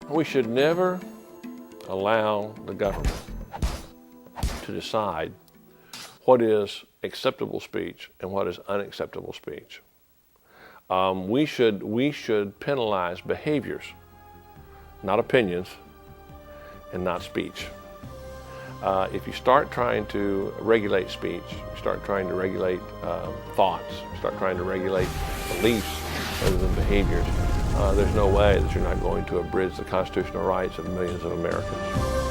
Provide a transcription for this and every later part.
We should never allow the government to decide what is acceptable speech and what is unacceptable speech. We should penalize behaviors, not opinions, and not speech. If you start trying to regulate speech, you start trying to regulate thoughts, you start trying to regulate beliefs rather than behaviors, there's no way that you're not going to abridge the constitutional rights of millions of Americans.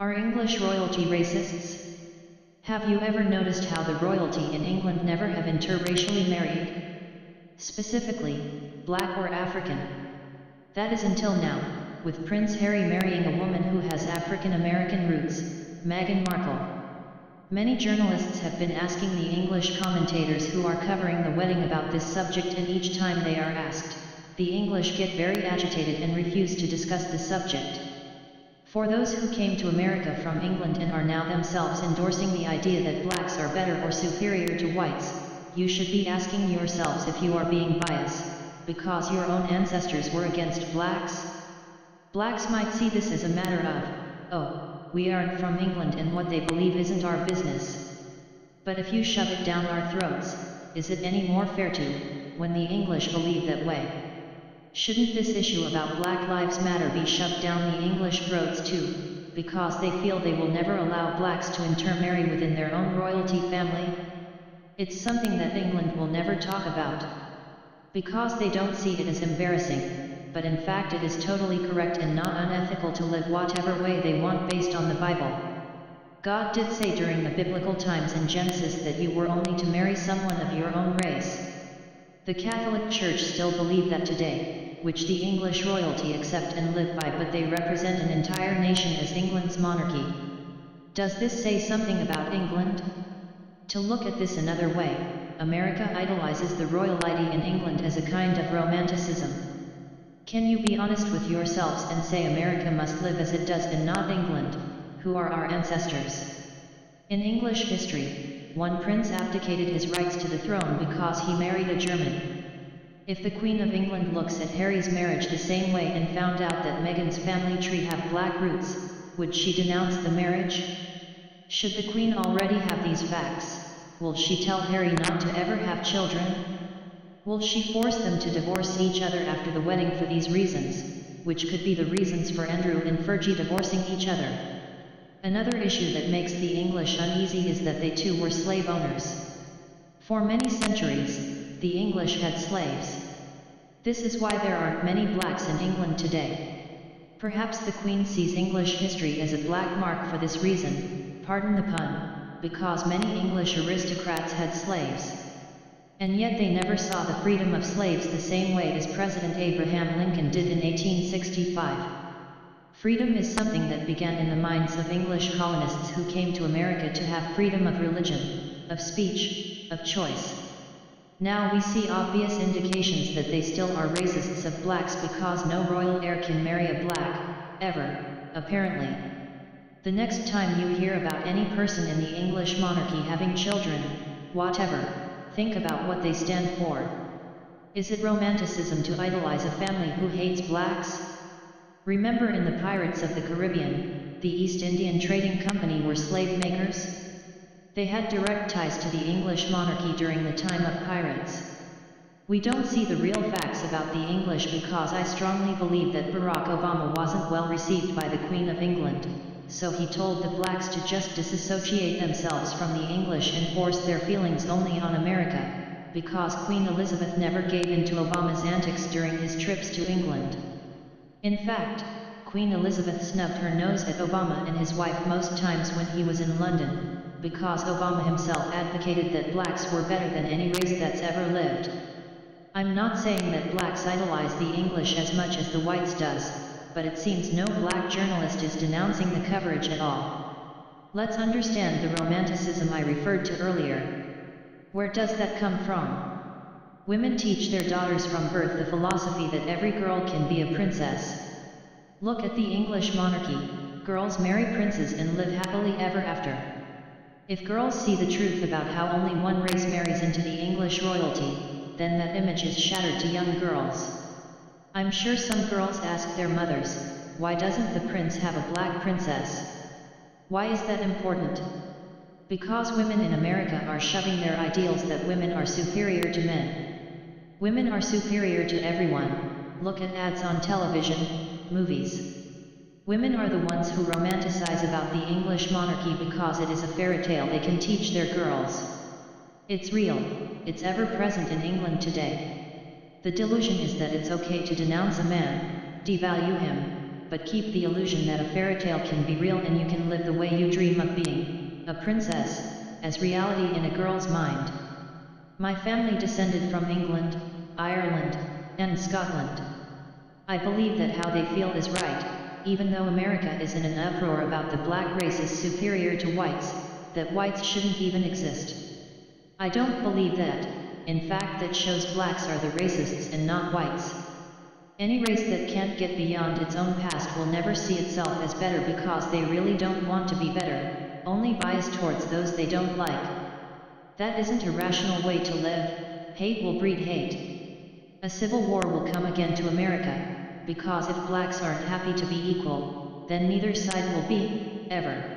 Are English royalty racists? Have you ever noticed how the royalty in England never have interracially married? Specifically, black or African. That is until now, with Prince Harry marrying a woman who has African American roots, Meghan Markle. Many journalists have been asking the English commentators who are covering the wedding about this subject, and each time they are asked, the English get very agitated and refuse to discuss the subject. For those who came to America from England and are now themselves endorsing the idea that blacks are better or superior to whites, you should be asking yourselves if you are being biased, because your own ancestors were against blacks? Blacks might see this as a matter of, oh, we aren't from England and what they believe isn't our business. But if you shove it down our throats, is it any more fair to, when the English believe that way? Shouldn't this issue about Black Lives Matter be shoved down the English throats too, because they feel they will never allow blacks to intermarry within their own royalty family? It's something that England will never talk about, because they don't see it as embarrassing, but in fact it is totally correct and not unethical to live whatever way they want based on the Bible. God did say during the biblical times in Genesis that you were only to marry someone of your own race. The Catholic Church still believe that today, which the English royalty accept and live by, but they represent an entire nation as England's monarchy. Does this say something about England? To look at this another way, America idolizes the royalty in England as a kind of romanticism. Can you be honest with yourselves and say America must live as it does and not England, who are our ancestors? In English history, one prince abdicated his rights to the throne because he married a German. If the Queen of England looks at Harry's marriage the same way and found out that Meghan's family tree have black roots, would she denounce the marriage? Should the Queen already have these facts, will she tell Harry not to ever have children? Will she force them to divorce each other after the wedding for these reasons, which could be the reasons for Andrew and Fergie divorcing each other? Another issue that makes the English uneasy is that they too were slave owners. For many centuries, the English had slaves. This is why there aren't many blacks in England today. Perhaps the Queen sees English history as a black mark for this reason, pardon the pun, because many English aristocrats had slaves. And yet they never saw the freedom of slaves the same way as President Abraham Lincoln did in 1865. Freedom is something that began in the minds of English colonists who came to America to have freedom of religion, of speech, of choice. Now we see obvious indications that they still are racists of blacks because no royal heir can marry a black, ever, apparently. The next time you hear about any person in the English monarchy having children, whatever, think about what they stand for. Is it romanticism to idolize a family who hates blacks? Remember in the Pirates of the Caribbean, the East Indian Trading Company were slave makers? They had direct ties to the English monarchy during the time of pirates. We don't see the real facts about the English because I strongly believe that Barack Obama wasn't well received by the Queen of England, so he told the blacks to just disassociate themselves from the English and force their feelings only on America, because Queen Elizabeth never gave in to Obama's antics during his trips to England. In fact, Queen Elizabeth snubbed her nose at Obama and his wife most times when he was in London, because Obama himself advocated that blacks were better than any race that's ever lived. I'm not saying that blacks idolize the English as much as the whites does, but it seems no black journalist is denouncing the coverage at all. Let's understand the romanticism I referred to earlier. Where does that come from? Women teach their daughters from birth the philosophy that every girl can be a princess. Look at the English monarchy, girls marry princes and live happily ever after. If girls see the truth about how only one race marries into the English royalty, then that image is shattered to young girls. I'm sure some girls ask their mothers, why doesn't the prince have a black princess? Why is that important? Because women in America are shoving their ideals that women are superior to men. Women are superior to everyone. Look at ads on television, movies. Women are the ones who romanticize about the English monarchy because it is a fairy tale they can teach their girls. It's real, it's ever present in England today. The delusion is that it's okay to denounce a man, devalue him, but keep the illusion that a fairy tale can be real and you can live the way you dream of being, a princess, as reality in a girl's mind. My family descended from England, Ireland, and Scotland. I believe that how they feel is right, even though America is in an uproar about the black race is superior to whites, that whites shouldn't even exist. I don't believe that. In fact, that shows blacks are the racists and not whites. Any race that can't get beyond its own past will never see itself as better because they really don't want to be better, only biased towards those they don't like. That isn't a rational way to live. Hate will breed hate. A civil war will come again to America, because if blacks aren't happy to be equal, then neither side will be, ever.